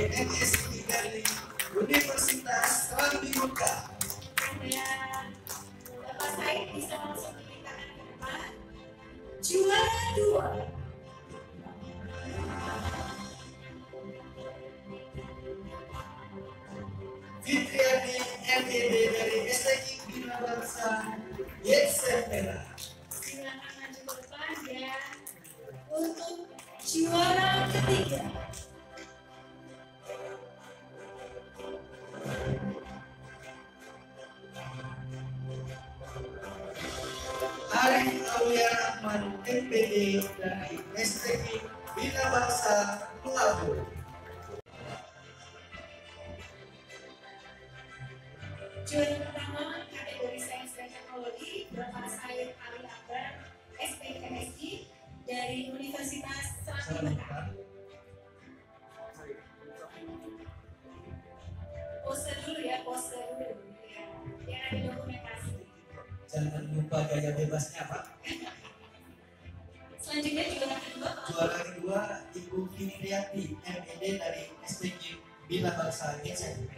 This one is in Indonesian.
MSI dari Universitas Rambimuka. Dan Bapak Said bisa langsung diberikan ke depan. Juara 2. Fitriani MED dari STI Bina Bangsa Yesentera. Silakan maju ke depan ya. Untuk juara 3. Ari Aulia Rahman MPD dari STI Bina Bangsa Luabu. Juara pertama kategori Sains dan Teknologi Bapak Said Ali Akbar SPKSI dari Universitas Rambimuka. Pose dulu ya, pose dulu ya. Yang ada dokumentasi. Jangan lupa gaya bebasnya Pak. Selanjutnya juara kedua. Juara kedua Ibu Fitriati MED dari STI Bina Bangsa Yesentera.